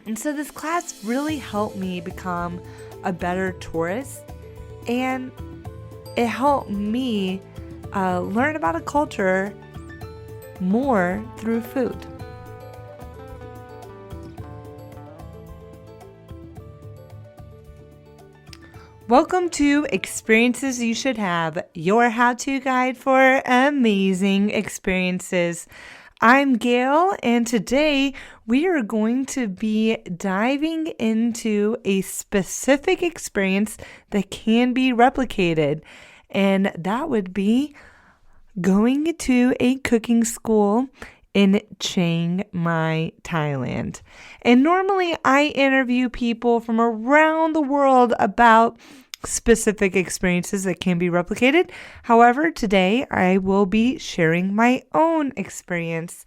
And so this class really helped me become a better tourist, and it helped me learn about a culture more through food. Welcome to Experiences You Should Have, your how-to guide for amazing experiences. I'm Gail, and today we are going to be diving into a specific experience that can be replicated, and that would be going to a cooking school in Chiang Mai, Thailand. And normally I interview people from around the world about specific experiences that can be replicated. However, today I will be sharing my own experience.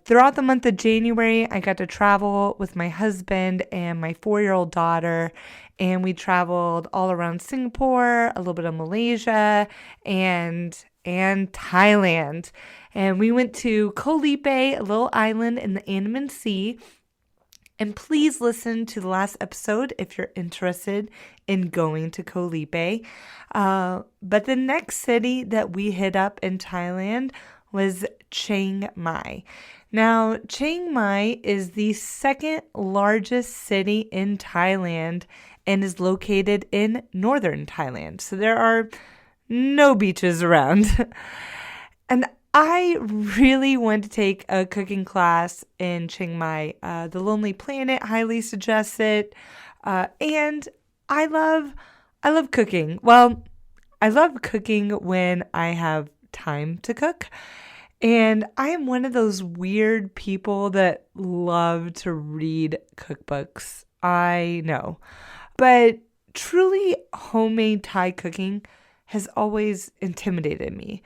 Throughout the month of January, I got to travel with my husband and my 4-year-old daughter, and we traveled all around Singapore, a little bit of Malaysia, and Thailand. And we went to Koh Lipe, a little island in the Andaman Sea. And please listen to the last episode if you're interested in going to Koh Lipe. But the next city that we hit up in Thailand was Chiang Mai. Now, Chiang Mai is the second largest city in Thailand and is located in northern Thailand. So there are no beaches around. And I really want to take a cooking class in Chiang Mai. The Lonely Planet highly suggests it. And I love cooking. Well, I love cooking when I have time to cook. And I am one of those weird people that love to read cookbooks. I know. But truly homemade Thai cooking has always intimidated me.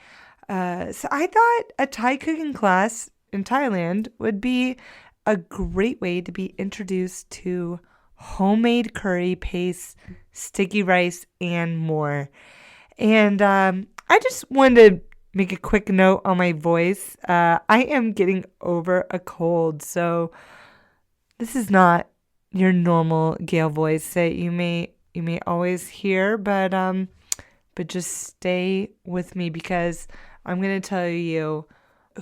So I thought a Thai cooking class in Thailand would be a great way to be introduced to homemade curry paste, sticky rice, and more. And I just wanted to make a quick note on my voice. I am getting over a cold, so this is not your normal Gail voice that you may always hear, but just stay with me because I'm going to tell you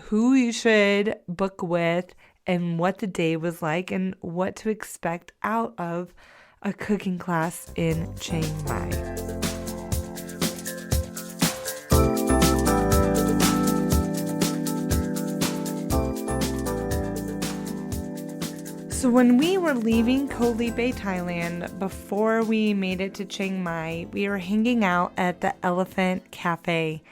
who you should book with and what the day was like and what to expect out of a cooking class in Chiang Mai. So when we were leaving Koh Lipe, Thailand, before we made it to Chiang Mai, we were hanging out at the Elephant Cafe.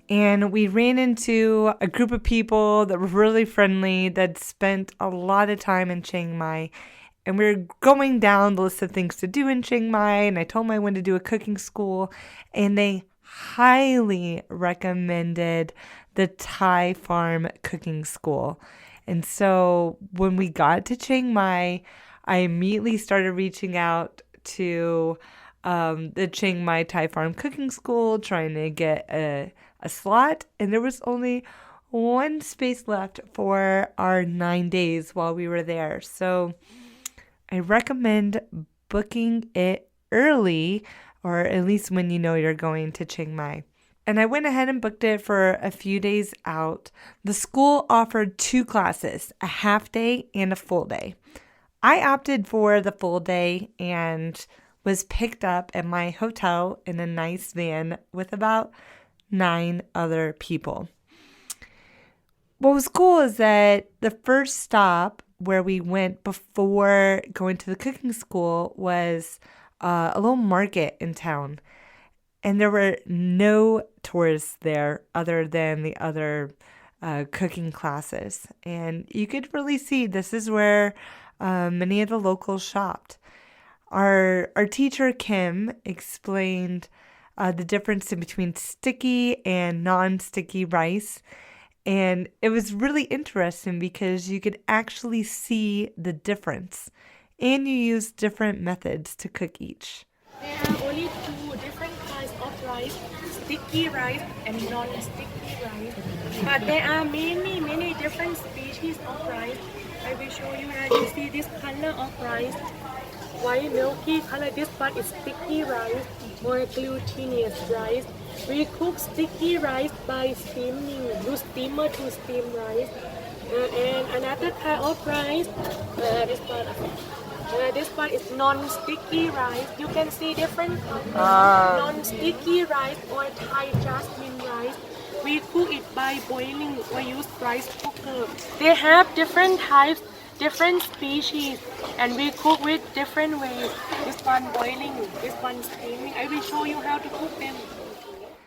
And we ran into a group of people that were really friendly, that spent a lot of time in Chiang Mai. And we were going down the list of things to do in Chiang Mai. And I told them I wanted to do a cooking school. And they highly recommended the Thai Farm Cooking School. And so when we got to Chiang Mai, I immediately started reaching out to the Chiang Mai Thai Farm Cooking School, trying to get a slot, and there was only one space left for our 9 days while we were there. So I recommend booking it early, or at least when you know you're going to Chiang Mai. And I went ahead and booked it for a few days out. The school offered 2 classes, a half day and a full day. I opted for the full day and was picked up at my hotel in a nice van with about 9 other people. What was cool is that the first stop where we went before going to the cooking school was a little market in town. And there were no tourists there other than the other cooking classes. And you could really see this is where many of the locals shopped. Our teacher, Kim, explained the difference in between sticky and non-sticky rice. And it was really interesting because you could actually see the difference. And you use different methods to cook each. There are only 2 different kinds of rice, sticky rice and non-sticky rice. But there are many different species of rice. I will show you that you see this color of rice. White milky color. This one is sticky rice or glutinous rice. We cook sticky rice by steaming. Use steamer to steam rice. And another kind of rice. This one is non-sticky rice. You can see different non-sticky rice or Thai jasmine rice. We cook it by boiling or use rice cooker. They have different types, different species, and we cook with different ways. This one boiling, this one steaming. I will show you how to cook them.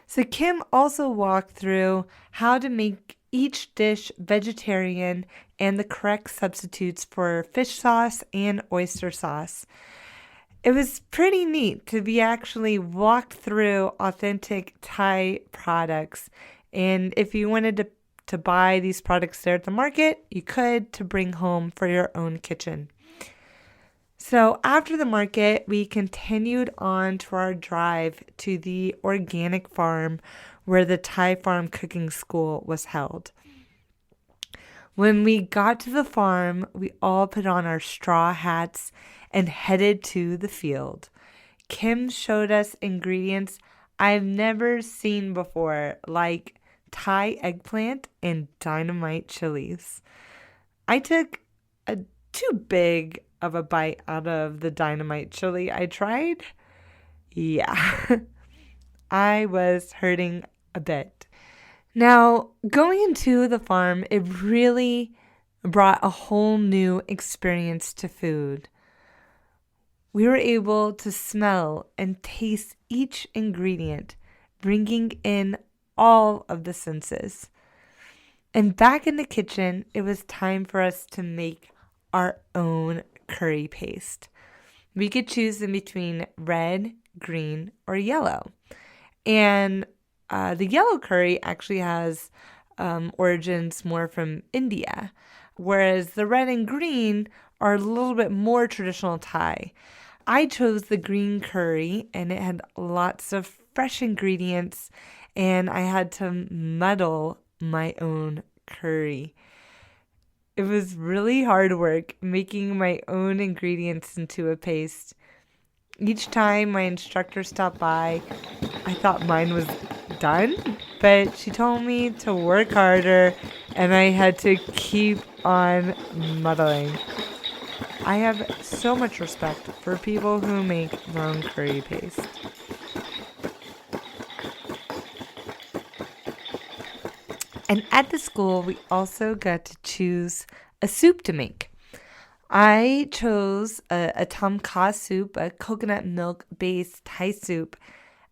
So Kim also walked through how to make each dish vegetarian and the correct substitutes for fish sauce and oyster sauce. It was pretty neat to be actually walked through authentic Thai products. And if you wanted to buy these products there at the market, you could to bring home for your own kitchen. So after the market, we continued on to our drive to the organic farm where the Thai farm cooking school was held. When we got to the farm, we all put on our straw hats and headed to the field. Kim showed us ingredients I've never seen before, like Thai eggplant and dynamite chilies. I took a too big of a bite out of the dynamite chili I tried. Yeah, I was hurting a bit. Now, going into the farm, it really brought a whole new experience to food. We were able to smell and taste each ingredient, bringing in all of the senses. And back in the kitchen, it was time for us to make our own curry paste. We could choose in between red, green, or yellow. And the yellow curry actually has origins more from India, whereas the red and green are a little bit more traditional Thai. I chose the green curry, and it had lots of fresh ingredients, and I had to muddle my own curry. It was really hard work making my own ingredients into a paste. Each time my instructor stopped by, I thought mine was done, but she told me to work harder and I had to keep on muddling. I have so much respect for people who make their own curry paste. And at the school, we also got to choose a soup to make. I chose a tom kha soup, a coconut milk-based Thai soup.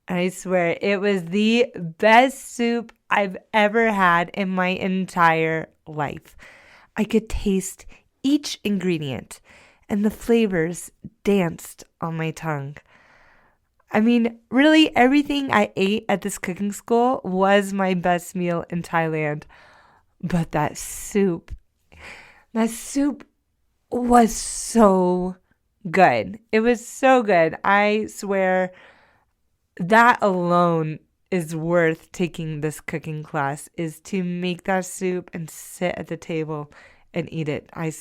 And I swear, it was the best soup I've ever had in my entire life. I could taste each ingredient, and the flavors danced on my tongue. I mean, really, everything I ate at this cooking school was my best meal in Thailand. But that soup was so good. It was so good. I swear that alone is worth taking this cooking class, is to make that soup and sit at the table and eat it. I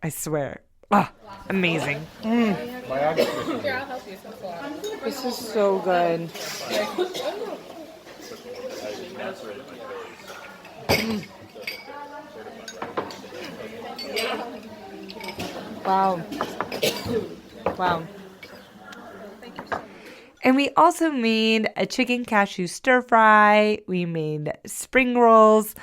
swear. Ah, amazing. This is so good. Wow. Wow. And we also made a chicken cashew stir fry. We made spring rolls.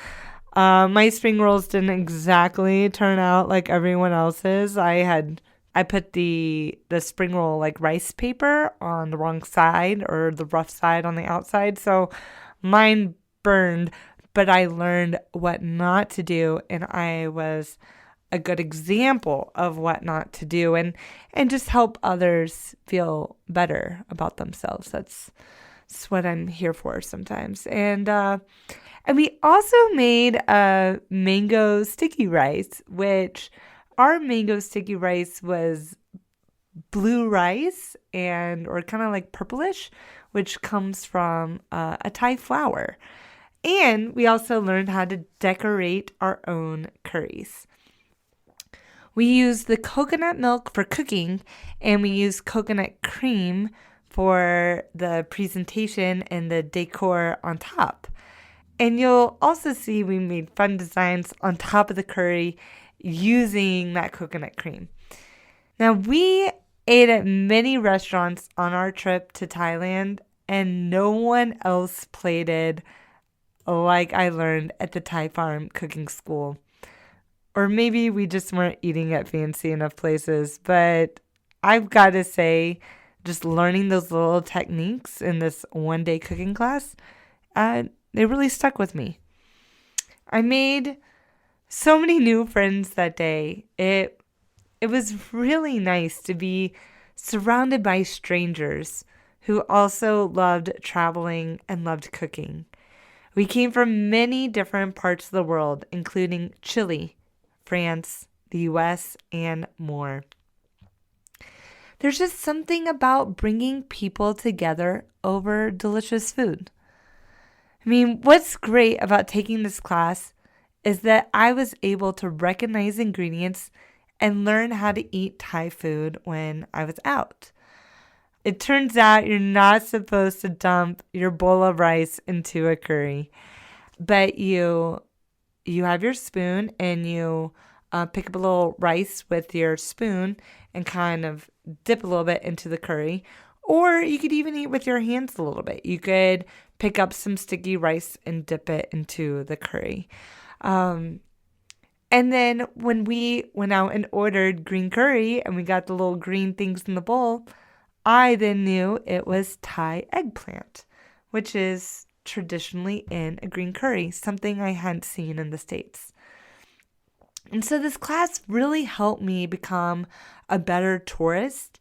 My spring rolls didn't exactly turn out like everyone else's. I put the spring roll like rice paper on the wrong side, or the rough side on the outside. So mine burned, but I learned what not to do, and I was a good example of what not to do, and just help others feel better about themselves. That's what I'm here for sometimes. And we also made a mango sticky rice, which our mango sticky rice was blue rice or kind of like purplish, which comes from a Thai flour. And we also learned how to decorate our own curries. We use the coconut milk for cooking, and we use coconut cream for the presentation and the decor on top. And you'll also see we made fun designs on top of the curry using that coconut cream. Now, we ate at many restaurants on our trip to Thailand, and no one else plated like I learned at the Thai farm cooking school. Or maybe we just weren't eating at fancy enough places, but I've got to say, just learning those little techniques in this one-day cooking class, they really stuck with me. I made so many new friends that day. It was really nice to be surrounded by strangers who also loved traveling and loved cooking. We came from many different parts of the world, including Chile, France, the US, and more. There's just something about bringing people together over delicious food. I mean, what's great about taking this class is that I was able to recognize ingredients and learn how to eat Thai food when I was out. It turns out you're not supposed to dump your bowl of rice into a curry, but you have your spoon and you pick up a little rice with your spoon and kind of dip a little bit into the curry. Or you could even eat with your hands a little bit. You could pick up some sticky rice and dip it into the curry. And then when we went out and ordered green curry and we got the little green things in the bowl, I then knew it was Thai eggplant, which is traditionally in a green curry, something I hadn't seen in the States. And so this class really helped me become a better tourist,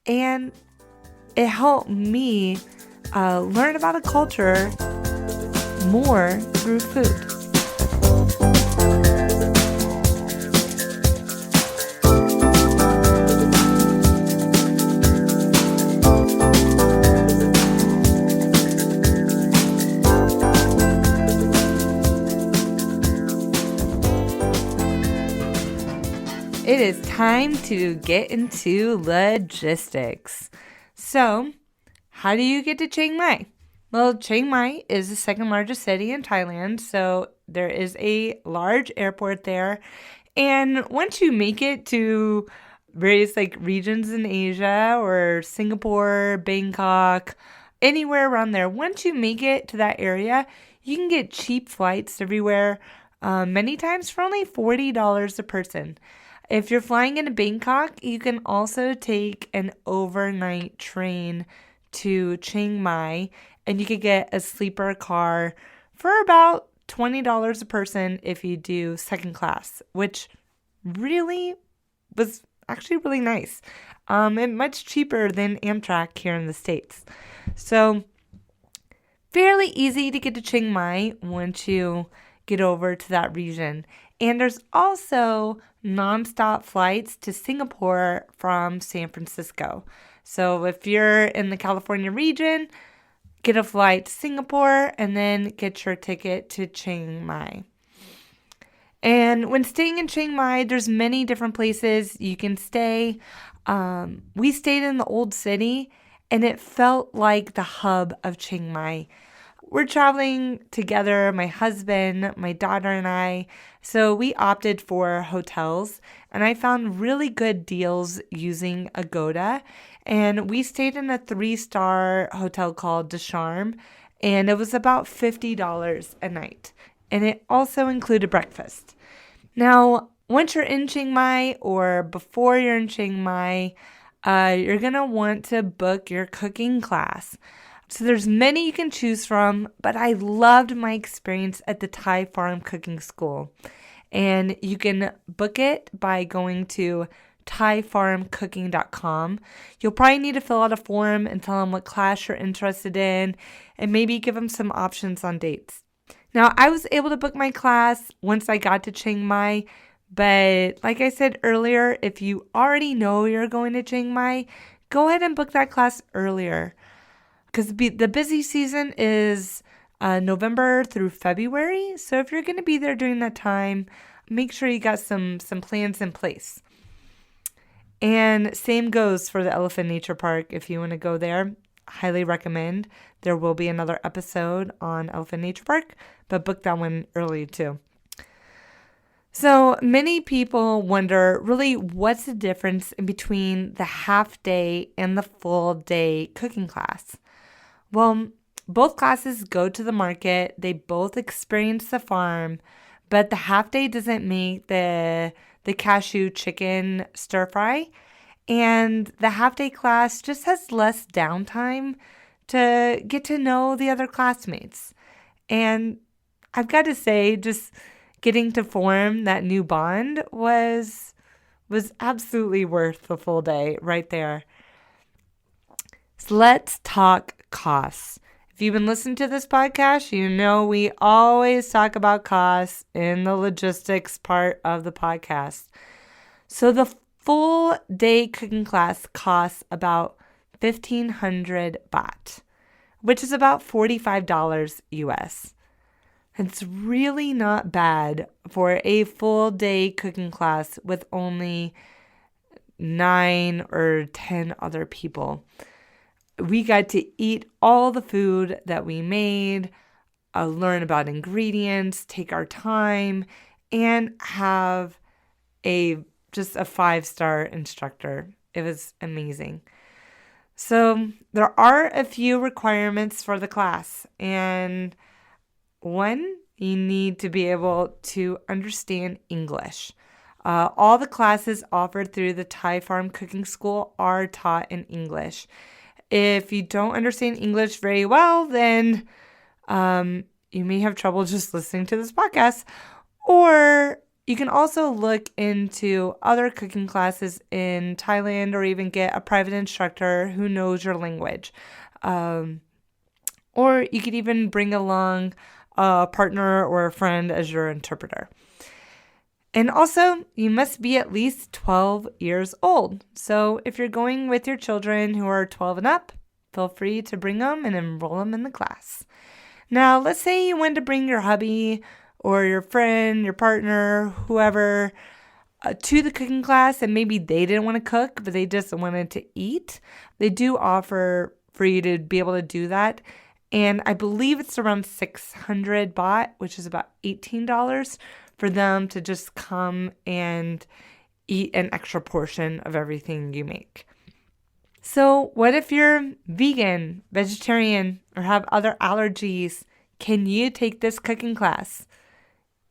and it helped me learn about a culture more through food. It is time to get into logistics. So, how do you get to Chiang Mai? Well, Chiang Mai is the second largest city in Thailand, so there is a large airport there. And once you make it to various regions in Asia or Singapore, Bangkok, anywhere around there, once you make it to that area, you can get cheap flights everywhere, many times for only $40 a person. If you're flying into Bangkok, you can also take an overnight train to Chiang Mai, and you could get a sleeper car for about $20 a person if you do second class, which really was actually really nice. And much cheaper than Amtrak here in the States. So fairly easy to get to Chiang Mai once you get over to that region. And there's also nonstop flights to Singapore from San Francisco. So if you're in the California region, get a flight to Singapore and then get your ticket to Chiang Mai. And when staying in Chiang Mai, there's many different places you can stay. We stayed in the old city, and it felt like the hub of Chiang Mai. We're traveling together, my husband, my daughter, and I. So we opted for hotels, and I found really good deals using Agoda. And we stayed in a 3-star hotel called The Charm, and it was about $50 a night. And it also included breakfast. Now, once you're in Chiang Mai or before you're in Chiang Mai, you're going to want to book your cooking class. So there's many you can choose from, but I loved my experience at the Thai Farm Cooking School. And you can book it by going to thaifarmcooking.com. You'll probably need to fill out a form and tell them what class you're interested in, and maybe give them some options on dates. Now, I was able to book my class once I got to Chiang Mai, but like I said earlier, if you already know you're going to Chiang Mai, go ahead and book that class earlier. Because the busy season is November through February. So if you're going to be there during that time, make sure you got some plans in place. And same goes for the Elephant Nature Park. If you want to go there, highly recommend. There will be another episode on Elephant Nature Park, but book that one early too. So many people wonder really what's the difference in between the half day and the full day cooking class. Well, both classes go to the market. They both experience the farm, but the half day doesn't make the cashew chicken stir fry. And the half day class just has less downtime to get to know the other classmates. And I've got to say, just getting to form that new bond was absolutely worth the full day right there. So let's talk costs. If you've been listening to this podcast, you know we always talk about costs in the logistics part of the podcast. So the full day cooking class costs about 1,500 baht, which is about $45 US. It's really not bad for a full day cooking class with only 9 or 10 other people. We got to eat all the food that we made, learn about ingredients, take our time, and have just a 5-star instructor. It was amazing. So there are a few requirements for the class, and one, you need to be able to understand English. All the classes offered through the Thai Farm Cooking School are taught in English. If you don't understand English very well, then you may have trouble just listening to this podcast. Or you can also look into other cooking classes in Thailand or even get a private instructor who knows your language. Or you could even bring along a partner or a friend as your interpreter. And also, you must be at least 12 years old. So if you're going with your children who are 12 and up, feel free to bring them and enroll them in the class. Now, let's say you want to bring your hubby or your friend, your partner, whoever, to the cooking class, and maybe they didn't want to cook, but they just wanted to eat. They do offer for you to be able to do that. And I believe it's around 600 baht, which is about $18, for them to just come and eat an extra portion of everything you make. So what if you're vegan, vegetarian, or have other allergies? Can you take this cooking class?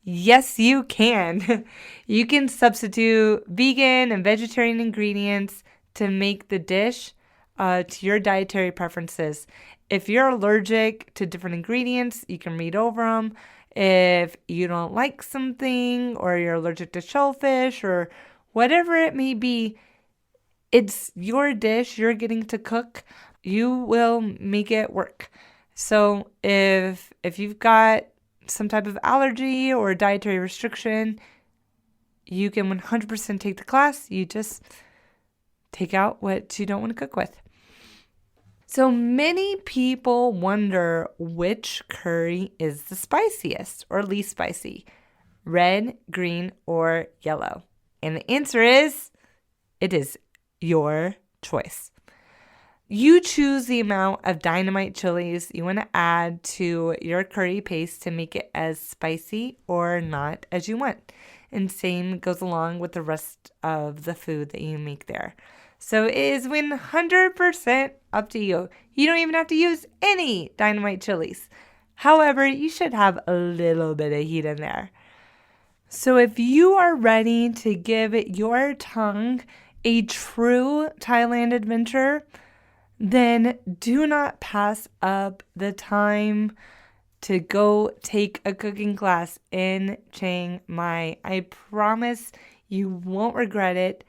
Yes, you can. You can substitute vegan and vegetarian ingredients to make the dish to your dietary preferences. If you're allergic to different ingredients, you can read over them. If you don't like something or you're allergic to shellfish or whatever it may be, it's your dish you're getting to cook. You will make it work. So if you've got some type of allergy or dietary restriction, you can 100% take the class. You just take out what you don't want to cook with. So many people wonder which curry is the spiciest or least spicy, red, green, or yellow. And the answer is, it is your choice. You choose the amount of dynamite chilies you want to add to your curry paste to make it as spicy or not as you want. And same goes along with the rest of the food that you make there. So it is 100% up to you. You don't even have to use any dynamite chilies. However, you should have a little bit of heat in there. So if you are ready to give your tongue a true Thailand adventure, then do not pass up the time to go take a cooking class in Chiang Mai. I promise you won't regret it.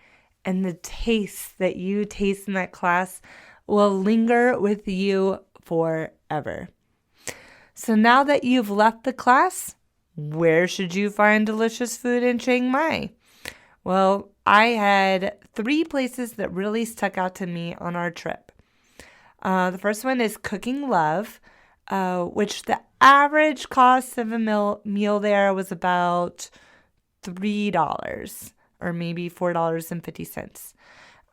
And the taste that you taste in that class will linger with you forever. So now that you've left the class, where should you find delicious food in Chiang Mai? Well, I had 3 places that really stuck out to me on our trip. The first one is Cooking Love, which the average cost of a meal there was about $3. Or maybe $4.50.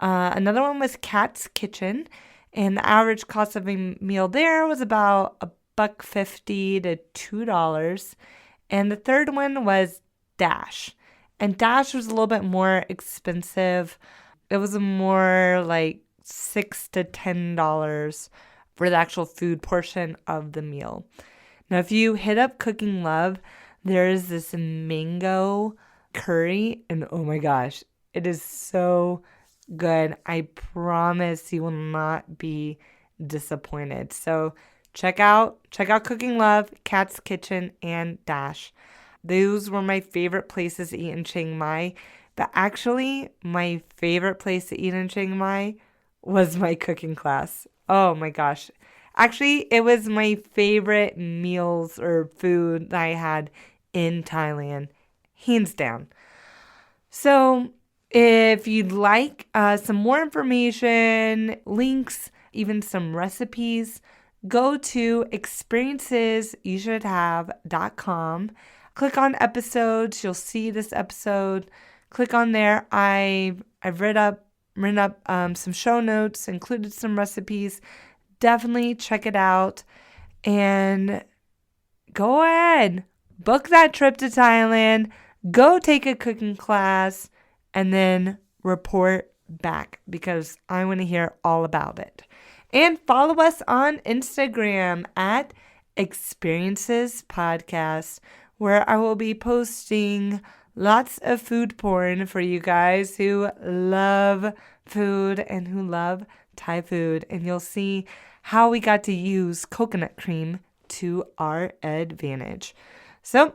Another one was Cat's Kitchen, and the average cost of a meal there was about $1.50 to $2. And the third one was Dash. And Dash was a little bit more expensive. It was more like $6 to $10 for the actual food portion of the meal. Now, if you hit up Cooking Love, there is this mango curry, and oh my gosh, it is so good. I promise you will not be disappointed. So check out Cooking Love, Cat's Kitchen, and Dash. Those were my favorite places to eat in Chiang Mai. But actually, my favorite place to eat in Chiang Mai was my cooking class. Oh my gosh. Actually, it was my favorite meals or food that I had in Thailand, hands down. So if you'd like some more information, links, even some recipes, go to experiencesyoushouldhave.com. Click on episodes. You'll see this episode. Click on there. I've written up some show notes, included some recipes. Definitely check it out and go ahead. Book that trip to Thailand. Go take a cooking class and then report back because I want to hear all about it. And follow us on Instagram at Experiences Podcast, where I will be posting lots of food porn for you guys who love food and who love Thai food. And you'll see how we got to use coconut cream to our advantage. So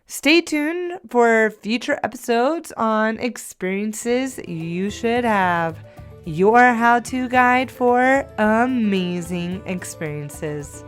stay tuned for future episodes on Experiences You Should Have, your how-to guide for amazing experiences.